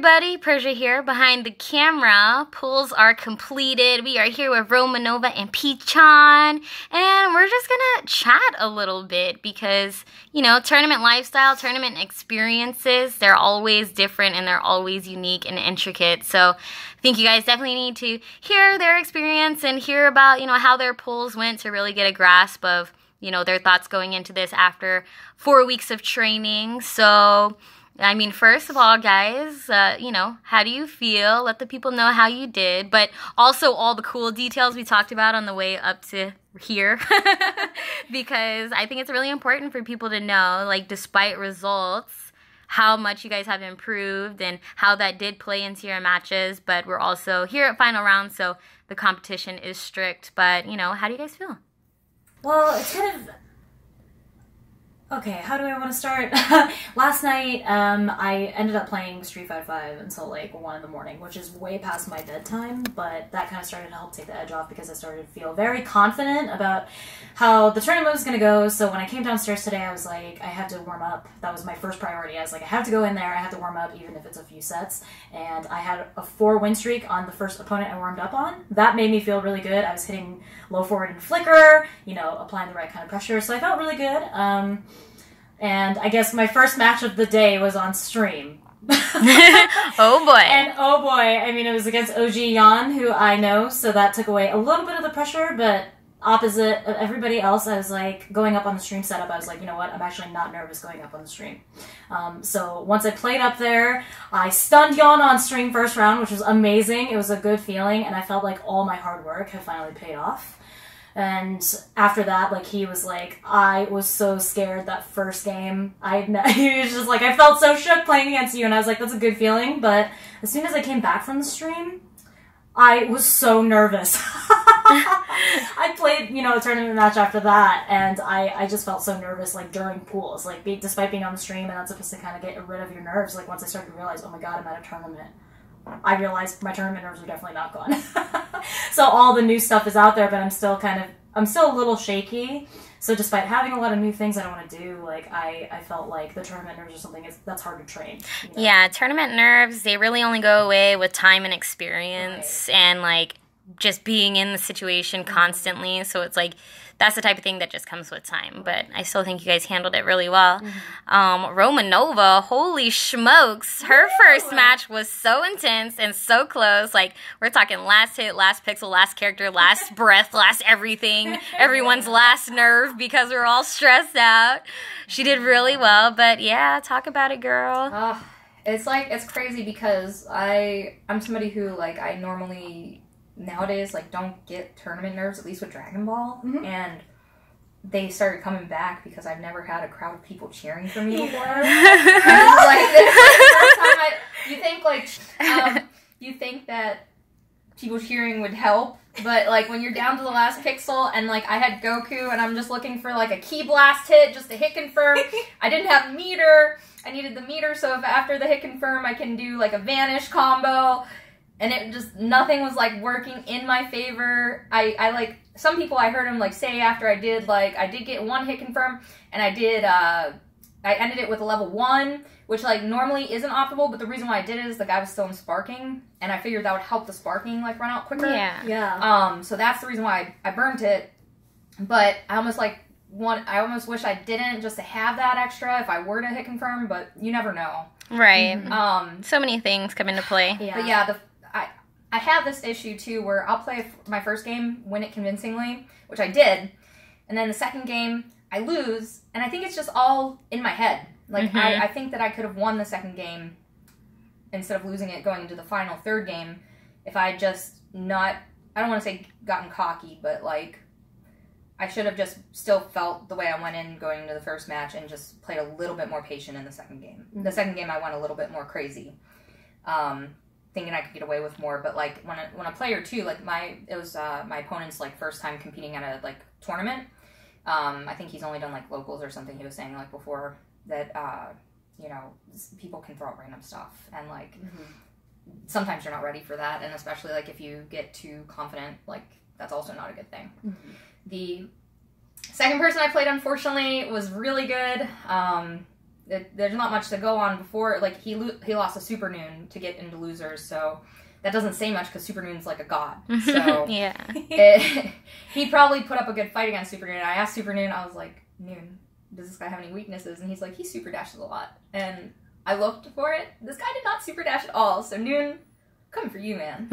everybody, Persia here behind the camera. Pools are completed. We are here with Romanova and P-Chan, and we're just gonna chat a little bit because, you know, tournament lifestyle, tournament experiences, they're always different and they're always unique and intricate. So I think you guys definitely need to hear their experience and hear about, you know, how their pools went to really get a grasp of, you know, their thoughts going into this after 4 weeks of training. So I mean, first of all, guys, you know, how do you feel? Let the people know how you did, but also all the cool details we talked about on the way up to here, because I think it's really important for people to know, like, despite results, how much you guys have improved and how that did play into your matches. But we're also here at final round, so the competition is strict. But, you know, how do you guys feel? Well, it's kind of... Okay, how do I want to start? Last night, I ended up playing Street Fighter 5 until like 1 in the morning, which is way past my bedtime, but that kind of started to help take the edge off because I started to feel very confident about how the tournament was going to go. So when I came downstairs today, I was like, I have to warm up. That was my first priority. I was like, I have to go in there, I have to warm up, even if it's a few sets. And I had a 4-win streak on the first opponent I warmed up on. That made me feel really good. I was hitting low forward and flicker, you know, applying the right kind of pressure, so I felt really good. And I guess my first match of the day was on stream. Oh boy. And oh boy, I mean, it was against OG Yan, who I know, so that took away a little bit of the pressure, but opposite of everybody else, I was like, going up on the stream setup, I was like, you know what, I'm actually not nervous going up on the stream. So once I played up there, I stunned Yan on stream first round, which was amazing. It was a good feeling, and I felt like all my hard work had finally paid off. And after that, like, he was like, I was so scared that first game. He was just like, I felt so shook playing against you. And I was like, that's a good feeling. But as soon as I came back from the stream, I was so nervous. I played, you know, a tournament match after that, and I just felt so nervous, like, during pools. Like, despite being on the stream, and that's supposed to kind of get rid of your nerves, like, once I started to realize, oh my god, I'm at a tournament, I realized my tournament nerves are definitely not gone. So all the new stuff is out there, but I'm still a little shaky. So despite having a lot of new things I don't want to do, like, I felt like the tournament nerves are something that's hard to train. You know? Yeah, tournament nerves, they really only go away with time and experience, right, and, like, just being in the situation constantly. So it's like, that's the type of thing that just comes with time. But I still think you guys handled it really well. Romanova, holy smokes, her first match was so intense and so close. Like, we're talking last hit, last pixel, last character, last breath, last everything, everyone's last nerve, because we're all stressed out. She did really well, but yeah, talk about it, girl. It's like, it's crazy because I'm somebody who, like, I normally nowadays, like, don't get tournament nerves, at least with Dragon Ball, and they started coming back because I've never had a crowd of people cheering for me before. Like, this is the first time you think that people cheering would help, but, like, when you're down to the last pixel, and, like, I had Goku, and I'm just looking for, like, a key blast hit just to hit confirm. I didn't have meter. I needed the meter, so if after the hit confirm, I can do, like, a vanish combo. And it just, nothing was, like, working in my favor. I like, some people I heard them, like, say after I did get 1 hit confirm, and I ended it with a level 1, which, like, normally isn't optimal, but the reason why I did it is the guy was still in sparking, and I figured that would help the sparking, like, run out quicker. Yeah. So that's the reason why I burnt it, but I almost wish I didn't, just to have that extra if I were to hit confirm, but you never know. Right. So many things come into play. Yeah. But yeah, I have this issue, too, where I'll play my first game, win it convincingly, which I did, and then the second game, I lose, and I think it's just all in my head. Like, I think that I could have won the second game instead of losing it going into the final third game if I just I don't want to say gotten cocky, but, like, I should have just still felt the way I went in going into the first match and just played a little bit more patient in the second game. The second game, I went a little bit more crazy. Thinking I could get away with more, but, like, when a player too, like, it was my opponent's, like, first time competing at a, like, tournament. I think he's only done, like, locals or something. He was saying, like, before that you know, people can throw out random stuff, and, like, sometimes you're not ready for that, and especially, like, if you get too confident, like, that's also not a good thing. The second person I played, unfortunately, was really good. there's not much to go on before. Like, he lost a Super Noon to get into losers, so that doesn't say much because Super Noon's like a god. So yeah. He probably put up a good fight against Super Noon. I asked Super Noon, I was like, Noon, does this guy have any weaknesses? And he's like, he super dashes a lot. And I looked for it. This guy did not super dash at all. So Noon, coming for you, man.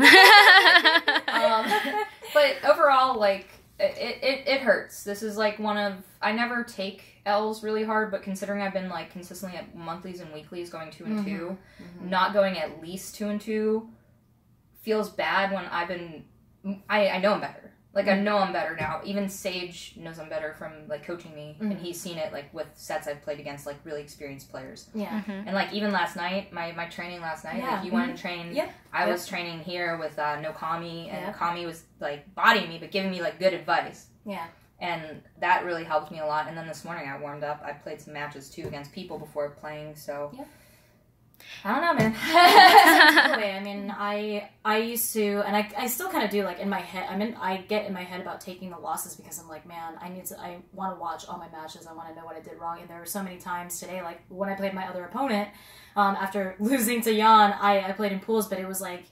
But overall, like, it hurts. This is like I never take L's really hard, but considering I've been like consistently at monthlies and weeklies going 2 and 2, not going at least 2 and 2 feels bad when I know I'm better. Like, I know I'm better now. Even Sage knows I'm better from, like, coaching me. And he's seen it, like, with sets I've played against, like, really experienced players. Yeah. And, like, even last night, my training last night, like, you went and trained. Yeah. I was training here with no Kami, and Kami was, like, bodying me, but giving me, like, good advice. Yeah. And that really helped me a lot. And then this morning I warmed up. I played some matches, too, against people before playing, so... Yeah. I don't know, man. I mean, I used to, and I still kind of do, like, in my head, I get in my head about taking the losses because I'm like, man, I want to watch all my matches, I want to know what I did wrong, and there were so many times today, like, when I played my other opponent, after losing to Jan, I played in pools, but it was like,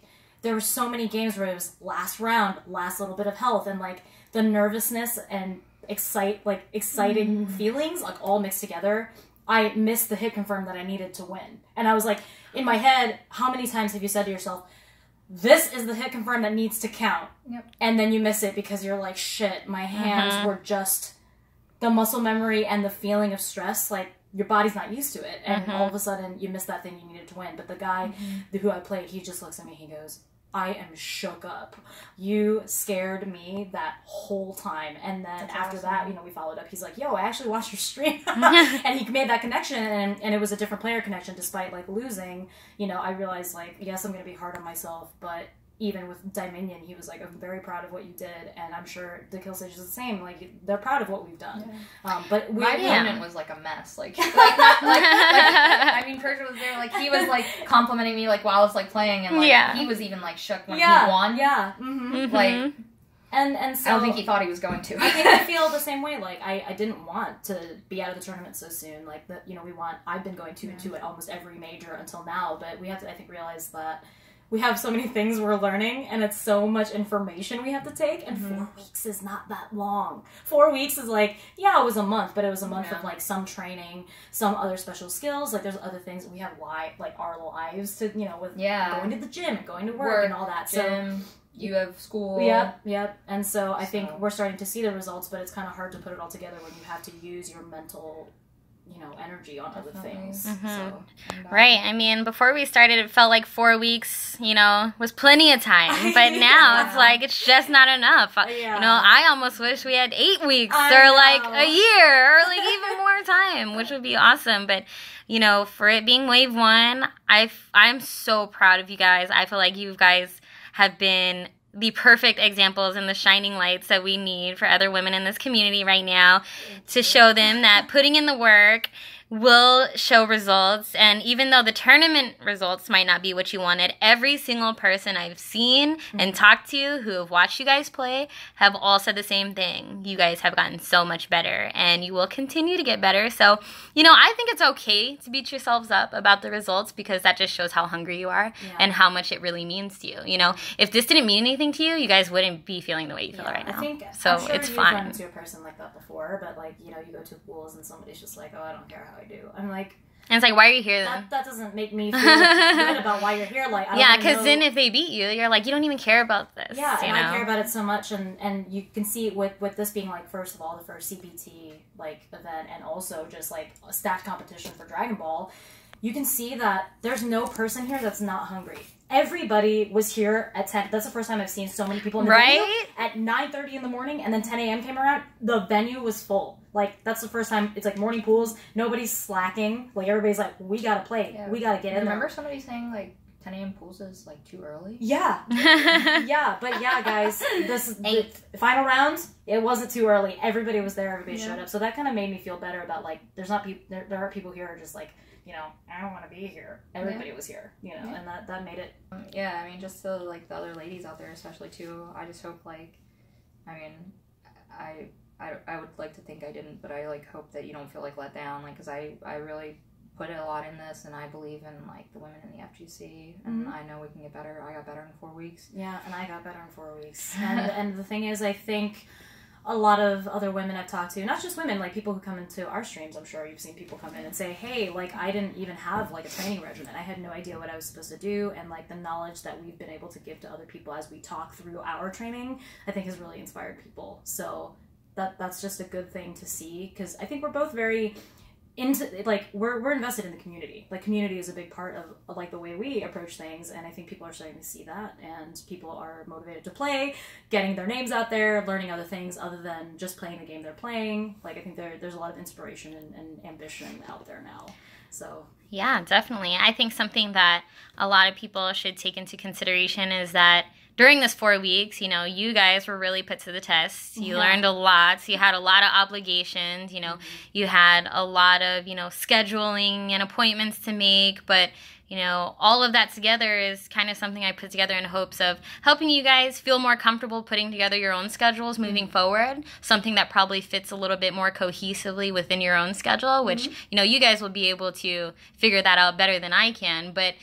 there were so many games where it was last round, last little bit of health, and, like, the nervousness and exciting feelings, like, all mixed together. I missed the hit confirm that I needed to win. And I was like, in my head, how many times have you said to yourself, this is the hit confirm that needs to count? Yep. And then you miss it because you're like, shit, my hands were just the muscle memory and the feeling of stress. Like, your body's not used to it. And all of a sudden, you miss that thing you needed to win. But the guy who I played, he just looks at me, he goes, I am shook up. You scared me that whole time. And then after that, you know, we followed up. He's like, yo, I actually watched your stream. And he made that connection, and it was a different player connection despite, like, losing. You know, I realized, like, yes, I'm going to be hard on myself, but even with Dominion, he was like, I'm very proud of what you did, and I'm sure the Kill Stage is the same. Like, they're proud of what we've done. Yeah. But my opponent was like a mess. I mean, Persia was there. Like, he was like complimenting me like while I was like playing, and like he was even like shook when he won. Yeah. Like. And so I don't think he thought he was going to. I think I feel the same way. Like, I didn't want to be out of the tournament so soon. Like, I've been going 2 and 2 at almost every major until now, but we have to, I think, realize that we have so many things we're learning, and it's so much information we have to take, and 4 weeks is not that long. 4 weeks is like, yeah, it was a month, but it was a month of, like, some training, some other special skills. Like, there's other things. We have, like, our lives to, you know, with going to the gym, going to work and all that. Gym. So you have school. Yep. And so I think we're starting to see the results, but it's kind of hard to put it all together when you have to use your mental, you know, energy on other things. So, right. I mean, before we started, it felt like 4 weeks, you know, was plenty of time. But now it's like, it's just not enough. You know, I almost wish we had 8 weeks or like a year or like even more time, which would be awesome. But, you know, for it being wave 1, I'm so proud of you guys. I feel like you guys have been the perfect examples and the shining lights that we need for other women in this community right now to show them that putting in the work will show results. And even though the tournament results might not be what you wanted, every single person I've seen and talked to who have watched you guys play have all said the same thing. You guys have gotten so much better, and you will continue to get better. So, you know, I think it's okay to beat yourselves up about the results, because that just shows how hungry you are and how much it really means to you. You know, if this didn't mean anything to you, you guys wouldn't be feeling the way you feel right now. I think, so I'm sure it's you've fine. run into a person like that before, but, like, you know, you go to pools and somebody's just like, oh, I don't care how I do. I'm like, and it's like, why are you here then? That doesn't make me feel good about why you're here. Like, because then if they beat you, you're like, you don't even care about this. Yeah, and you know? I care about it so much, and you can see with this being, like, first of all, the first CPT, like, event, and also just, like, a stacked competition for Dragon Ball, you can see that there's no person here that's not hungry. Everybody was here at 10. That's the first time I've seen so many people in the venue. At 9:30 in the morning, and then 10 a.m. came around, the venue was full. Like, that's the first time. It's like morning pools. Nobody's slacking. Like, everybody's like, we gotta play. Yeah. We gotta get in there. Remember somebody saying, like, 10 a.m. pools is, like, too early? Yeah. But yeah, guys, this is the final round. It wasn't too early. Everybody was there. Everybody showed up. So that kind of made me feel better about, like, there are people here who are just like, you know, I don't want to be here. Everybody was here, you know, and that made it. Yeah, I mean, just to, like, the other ladies out there, especially, too, I just hope, like, I mean, I would like to think I didn't, but I, like, hope that you don't feel, like, let down, like, because I really put a lot in this, and I believe in like the women in the FGC, and I know we can get better. I got better in 4 weeks. Yeah, and I got better in 4 weeks. And the thing is, I think a lot of other women I've talked to, not just women, like people who come into our streams, I'm sure you've seen people come in and say, hey, like I didn't even have like a training regimen. I had no idea what I was supposed to do, and like the knowledge that we've been able to give to other people as we talk through our training, I think has really inspired people. So that's just a good thing to see, because I think we're both very into, like, we're invested in the community. Like, community is a big part of like the way we approach things, and I think people are starting to see that, and people are motivated to play, getting their names out there, learning other things other than just playing the game they're playing. Like, I think there's a lot of inspiration and ambition out there now. So yeah, definitely. I think something that a lot of people should take into consideration is that during this 4 weeks, you know, you guys were really put to the test. You learned a lot. So you had a lot of obligations. You know, you had a lot of, you know, scheduling and appointments to make. But, you know, all of that together is kind of something I put together in hopes of helping you guys feel more comfortable putting together your own schedules moving forward. Something that probably fits a little bit more cohesively within your own schedule, which, you know, you guys will be able to figure that out better than I can. But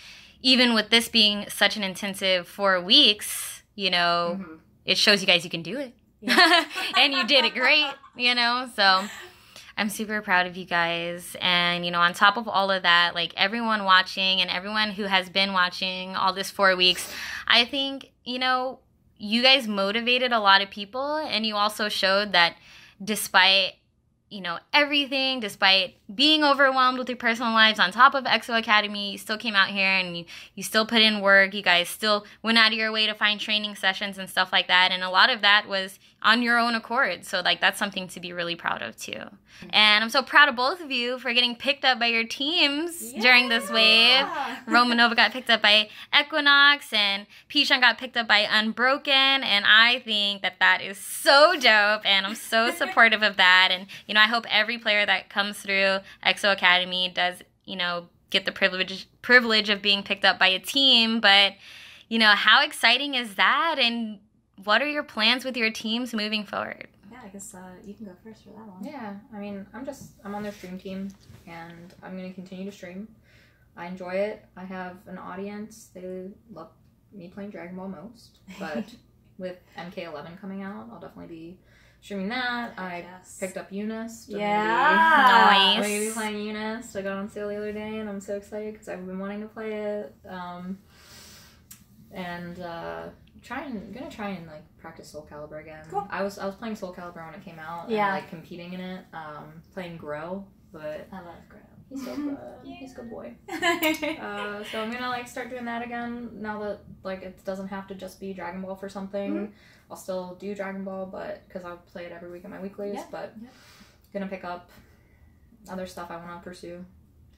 even with this being such an intensive 4 weeks, you know, it shows you guys you can do it. Yeah. And you did it great, you know, so I'm super proud of you guys. And, you know, on top of all of that, like everyone watching and everyone who has been watching all this 4 weeks, I think, you know, you guys motivated a lot of people, and you also showed that despite, you know, everything, despite being overwhelmed with your personal lives on top of EXO Academy, you still came out here and you still put in work. You guys still went out of your way to find training sessions and stuff like that. And a lot of that was on your own accord. So, like, that's something to be really proud of, too. And I'm so proud of both of you for getting picked up by your teams during this wave. Romanova got picked up by Equinox, and P-Chan got picked up by Unbroken. And I think that that is so dope, and I'm so supportive of that. And, you know, I hope every player that comes through EXO Academy does, you know, get the privilege of being picked up by a team. But, you know, how exciting is that? And what are your plans with your teams moving forward? yeah, I guess you can go first for that one. Yeah, I mean, I'm on their stream team, and I'm going to continue to stream. I enjoy it. I have an audience. They love me playing Dragon Ball most, but with MK11 coming out, I'll definitely be streaming that. I picked up Eunice. Nice. I'm going to be playing Eunice. I got on sale the other day, and I'm so excited because I've been wanting to play it. Gonna try and like practice Soul Calibur again. Cool. I was playing Soul Calibur when it came out, and like competing in it, playing Grow, but I love Grow. he's so good. He's a good boy. So I'm gonna like start doing that again now that like it doesn't have to just be Dragon Ball for something. I'll still do Dragon Ball, but because I'll play it every week in my weeklies. But gonna pick up other stuff I want to pursue.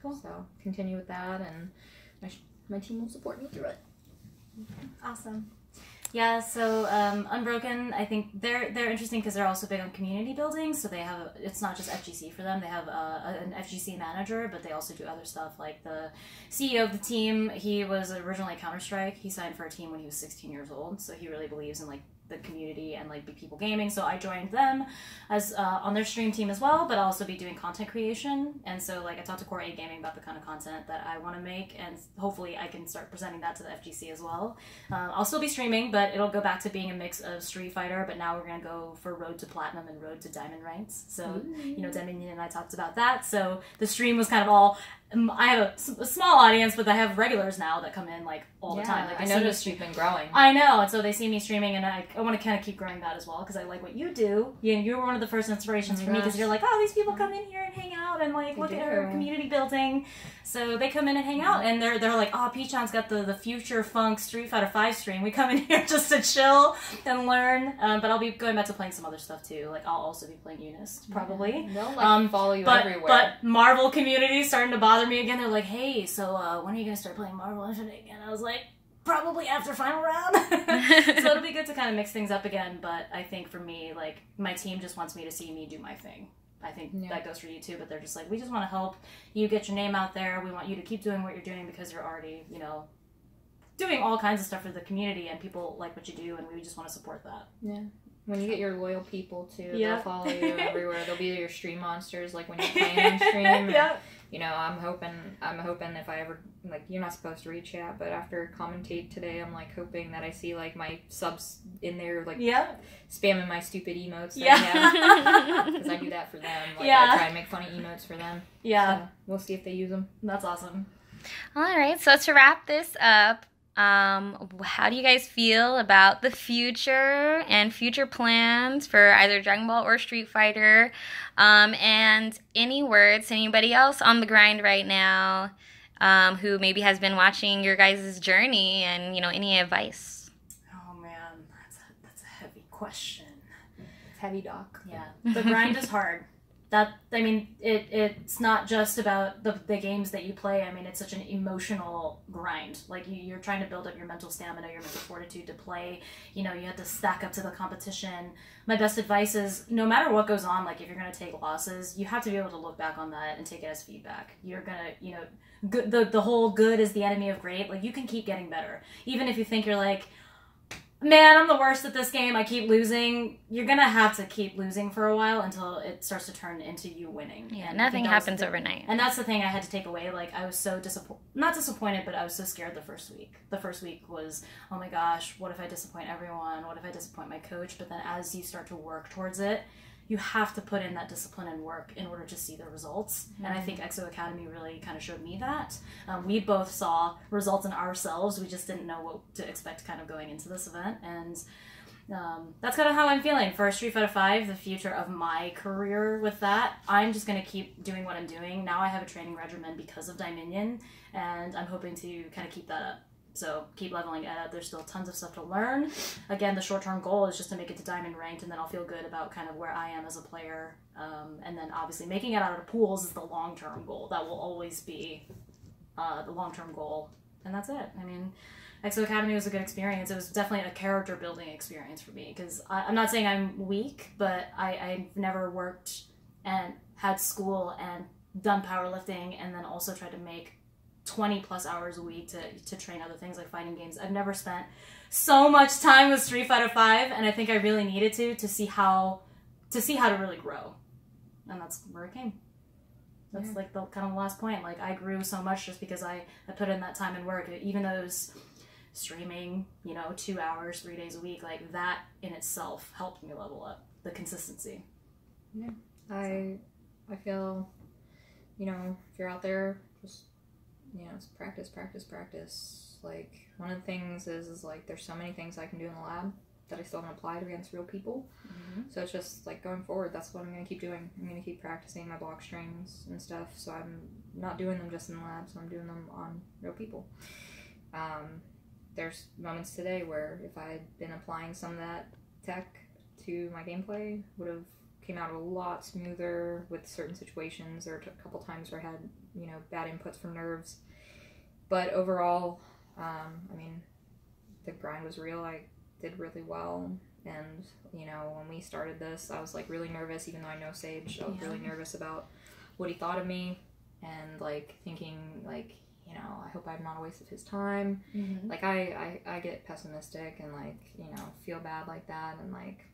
Cool. So continue with that, and my team will support me through it. Awesome. Yeah, so Unbroken, I think they're interesting because they're also big on community building. So they have, it's not just FGC for them. They have an FGC manager, but they also do other stuff. Like the CEO of the team, he was originally Counter-Strike. He signed for a team when he was 16 years old. So he really believes in like the community and like big people gaming. So I joined them as on their stream team as well, but I'll also be doing content creation. And so like I talked to Core A Gaming about the kind of content that I want to make, and hopefully I can start presenting that to the FGC as well. I'll still be streaming, but it'll go back to being a mix of Street Fighter, but now we're gonna go for Road to Platinum and Road to Diamond ranks. So you know, Dominion and I talked about that. So the stream was kind of all, I have a small audience, but I have regulars now that come in like all the time. Like I noticed you've been growing. I know, and so they see me streaming, and I want to kind of keep growing that as well because I like what you do. You were one of the first inspirations for me because you're like, oh, these people come in here and hang out and like look at our community building. So they come in and hang out, and they're like, oh, P-Chan's got the Future Funk Street Fighter 5 stream. We come in here just to chill and learn. But I'll be going back to playing some other stuff too. Like I'll also be playing Eunice probably. They'll like follow you everywhere. But Marvel community is starting to bother me again. They're like, hey, so when are you gonna start playing Marvel Infinite again? I was like, probably after final round. So it'll be good to kind of mix things up again. But I think for me, like my team just wants me to see me do my thing. I think that goes for you too, but they're just like, we just want to help you get your name out there. We want you to keep doing what you're doing because you're already, you know, doing all kinds of stuff for the community and people like what you do, and we just want to support that. Yeah. When you get your loyal people too, Yeah. they'll follow you everywhere. They'll be your stream monsters, like when you're playing on stream. And, Yeah. you know, I'm hoping if I ever, like, you're not supposed to read chat, but after commentate today, I'm like hoping that I see like my subs in there, like spamming my stupid emotes. Because I do that for them. Like, I try and make funny emotes for them. Yeah. So we'll see if they use them. That's awesome. All right, so to wrap this up, how do you guys feel about the future and future plans for either Dragon Ball or Street Fighter? And any words to anybody else on the grind right now who maybe has been watching your guys' journey, and, you know, any advice? Oh man, that's a heavy question. It's heavy, Doc. Yeah, the grind is hard. It's not just about the games that you play. I mean, it's such an emotional grind. Like, you're trying to build up your mental stamina, your mental fortitude to play. You know, you have to stack up to the competition. My best advice is, no matter what goes on, like, if you're going to take losses, you have to be able to look back on that and take it as feedback. You're going to, you know, the whole good is the enemy of great. Like, you can keep getting better. Even if you think you're like, man, I'm the worst at this game, I keep losing. You're going to have to keep losing for a while until it starts to turn into you winning. Yeah, nothing happens overnight. And that's the thing I had to take away. Like, I was so not disappointed, but I was so scared the first week. The first week was, oh my gosh, what if I disappoint everyone? What if I disappoint my coach? But then as you start to work towards it, you have to put in that discipline and work in order to see the results. Mm-hmm. And I think EXO Academy really kind of showed me that. We both saw results in ourselves. We just didn't know what to expect kind of going into this event. And that's kind of how I'm feeling. For Street Fighter V, the future of my career with that, I'm just going to keep doing what I'm doing. Now I have a training regimen because of Dominion, and I'm hoping to kind of keep that up. So keep leveling it up. There's still tons of stuff to learn. Again, the short-term goal is just to make it to Diamond ranked, and then I'll feel good about kind of where I am as a player. And then obviously making it out of the pools is the long-term goal. That will always be the long-term goal. And that's it. I mean, EXO Academy was a good experience. It was definitely a character-building experience for me, because I'm not saying I'm weak, but I've never worked and had school and done powerlifting and then also tried to make 20 plus hours a week to train other things like fighting games. I've never spent so much time with Street Fighter V, and I think I really needed to see how to really grow. And that's where it came. That's like the kind of last point. Like, I grew so much just because I put in that time and work. Even though it was streaming, you know, 2 hours, 3 days a week, like that in itself helped me level up. The consistency. Yeah. I feel, you know, if you're out there, just, you know, it's practice. Like, one of the things is like, there's so many things I can do in the lab that I still haven't applied against real people. Mm-hmm. So it's just like, going forward, that's what I'm going to keep doing. I'm going to keep practicing my block strings and stuff. So I'm not doing them just in the lab, so I'm doing them on real people. There's moments today where if I had been applying some of that tech to my gameplay, would have came out a lot smoother with certain situations. There were a couple times where I had, you know, bad inputs from nerves. But overall, I mean, the grind was real. I did really well. And, you know, when we started this, I was, like, really nervous, even though I know Sage. I was really nervous about what he thought of me and, like, thinking, like, you know, I hope I'm not a waste of his time. Mm-hmm. Like, I get pessimistic and, like, you know, feel bad like that. And, like,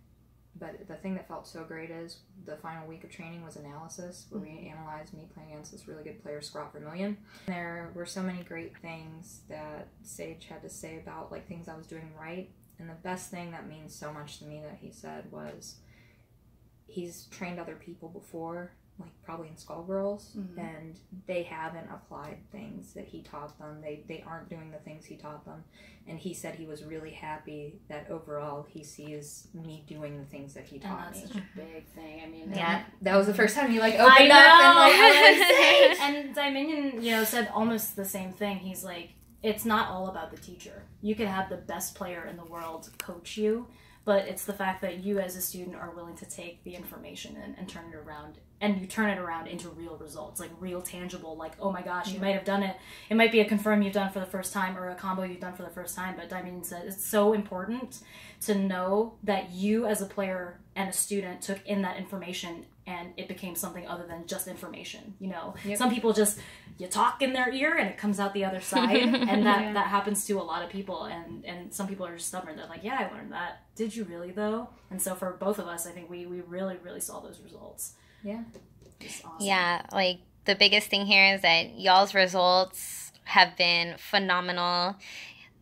but the thing that felt so great is the final week of training was analysis, where we analyzed me playing against this really good player, Scrot Vermillion. There were so many great things that Sage had to say about, like, things I was doing right. And the best thing that means so much to me that he said was, he's trained other people before, like probably in Skullgirls, and they haven't applied things that he taught them. They aren't doing the things he taught them. And he said he was really happy that overall he sees me doing the things that he taught me. That's such a big thing. I mean, that was the first time he, like, opened up and, like, and Dominion, you know, said almost the same thing. He's like, it's not all about the teacher. You can have the best player in the world coach you, but it's the fact that you as a student are willing to take the information and turn it around, and you turn it around into real results, like real tangible, like, oh my gosh, you might have done it. It might be a confirm you've done for the first time or a combo you've done for the first time, but Dominion said it's so important to know that you as a player and a student took in that information and it became something other than just information, you know. Yep. Some people just, you talk in their ear and it comes out the other side, and that happens to a lot of people, and some people are just stubborn. They're like, yeah, I learned that. Did you really though? And so for both of us, I think we really, really saw those results. Yeah. It's awesome. Yeah, like the biggest thing here is that y'all's results have been phenomenal.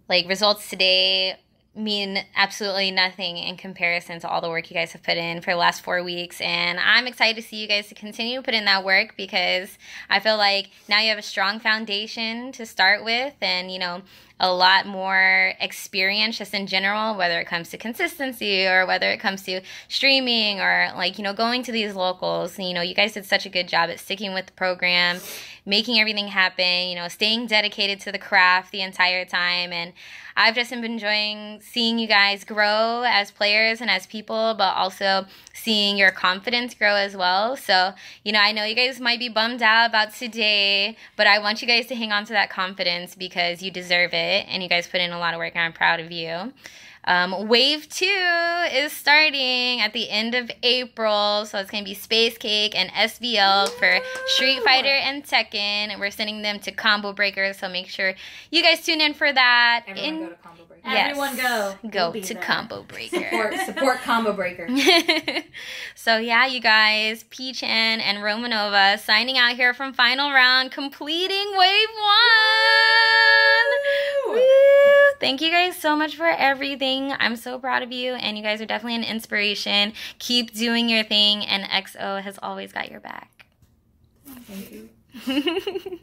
Like, results today mean absolutely nothing in comparison to all the work you guys have put in for the last 4 weeks, and I'm excited to see you guys to continue to put in that work, because I feel like now you have a strong foundation to start with, and you know, a lot more experience just in general, whether it comes to consistency or whether it comes to streaming or like, you know, going to these locals. You know, you guys did such a good job at sticking with the program, making everything happen, you know, staying dedicated to the craft the entire time. And I've just been enjoying seeing you guys grow as players and as people, but also seeing your confidence grow as well. So, you know, I know you guys might be bummed out about today, but I want you guys to hang on to that confidence because you deserve it, and you guys put in a lot of work, and I'm proud of you. Wave 2 is starting at the end of April, so it's going to be Space Cake and SVL for Street Fighter and Tekken, and we're sending them to Combo Breaker, so make sure you guys tune in for that. Everyone go to Combo Breaker. Yes. Everyone go. Go We'll be to there. Combo Breaker. Support Combo Breaker. So yeah, you guys, P-Chan and Romanova signing out here from Final Round, completing Wave 1! Woo! Thank you guys so much for everything. I'm so proud of you, and you guys are definitely an inspiration. Keep doing your thing, and XO has always got your back. Thank you.